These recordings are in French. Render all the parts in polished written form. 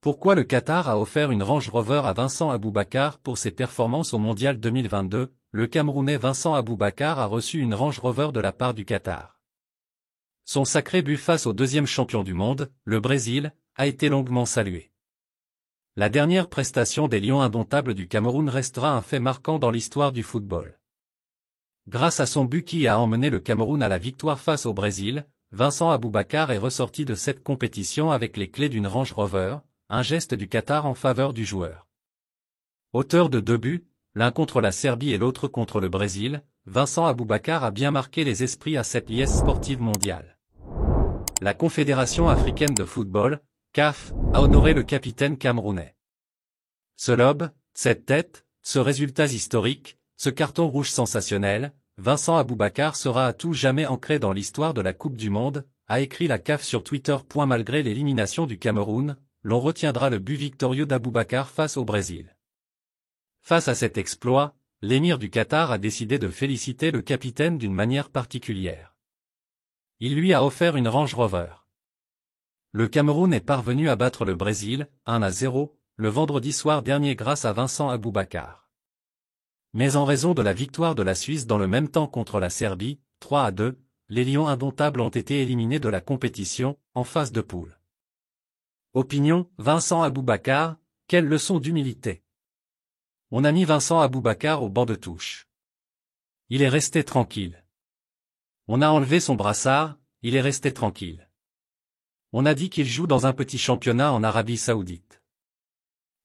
Pourquoi le Qatar a offert une Range Rover à Vincent Aboubakar pour ses performances au Mondial 2022? Le Camerounais Vincent Aboubakar a reçu une Range Rover de la part du Qatar. Son sacré but face au deuxième champion du monde, le Brésil, a été longuement salué. La dernière prestation des Lions indomptables du Cameroun restera un fait marquant dans l'histoire du football. Grâce à son but qui a emmené le Cameroun à la victoire face au Brésil, Vincent Aboubakar est ressorti de cette compétition avec les clés d'une Range Rover, un geste du Qatar en faveur du joueur. Auteur de 2 buts, l'un contre la Serbie et l'autre contre le Brésil, Vincent Aboubakar a bien marqué les esprits à cette liesse sportive mondiale. La Confédération africaine de football, CAF, a honoré le capitaine camerounais. Ce lob, cette tête, ce résultat historique, ce carton rouge sensationnel, Vincent Aboubakar sera à tout jamais ancré dans l'histoire de la Coupe du Monde, a écrit la CAF sur Twitter. Malgré l'élimination du Cameroun, l'on retiendra le but victorieux d'Aboubakar face au Brésil. Face à cet exploit, l'émir du Qatar a décidé de féliciter le capitaine d'une manière particulière. Il lui a offert une Range Rover. Le Cameroun est parvenu à battre le Brésil, 1-0, le vendredi soir dernier grâce à Vincent Aboubakar. Mais en raison de la victoire de la Suisse dans le même temps contre la Serbie, 3-2, les Lions indomptables ont été éliminés de la compétition, en phase de poule. Opinion, Vincent Aboubakar, quelle leçon d'humilité. On a mis Vincent Aboubakar au banc de touche. Il est resté tranquille. On a enlevé son brassard, il est resté tranquille. On a dit qu'il joue dans un petit championnat en Arabie Saoudite.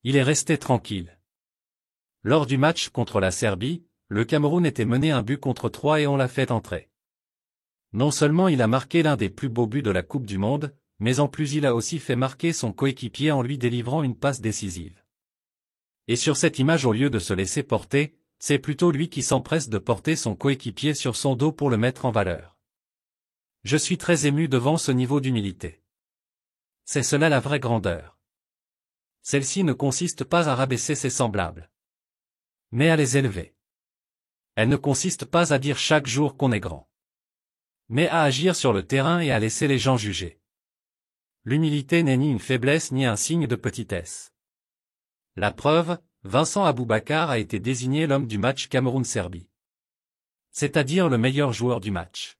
Il est resté tranquille. Lors du match contre la Serbie, le Cameroun était mené 1-3 et on l'a fait entrer. Non seulement il a marqué l'un des plus beaux buts de la Coupe du Monde, mais en plus il a aussi fait marquer son coéquipier en lui délivrant une passe décisive. Et sur cette image, au lieu de se laisser porter, c'est plutôt lui qui s'empresse de porter son coéquipier sur son dos pour le mettre en valeur. Je suis très ému devant ce niveau d'humilité. C'est cela la vraie grandeur. Celle-ci ne consiste pas à rabaisser ses semblables, mais à les élever. Elle ne consiste pas à dire chaque jour qu'on est grand, mais à agir sur le terrain et à laisser les gens juger. L'humilité n'est ni une faiblesse ni un signe de petitesse. La preuve, Vincent Aboubakar a été désigné l'homme du match Cameroun-Serbie. C'est-à-dire le meilleur joueur du match.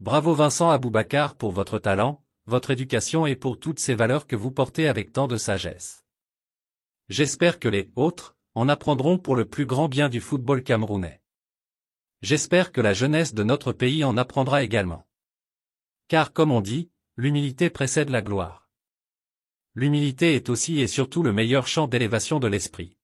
Bravo Vincent Aboubakar pour votre talent, votre éducation et pour toutes ces valeurs que vous portez avec tant de sagesse. J'espère que les autres en apprendront pour le plus grand bien du football camerounais. J'espère que la jeunesse de notre pays en apprendra également. Car comme on dit, l'humilité précède la gloire. L'humilité est aussi et surtout le meilleur champ d'élévation de l'esprit.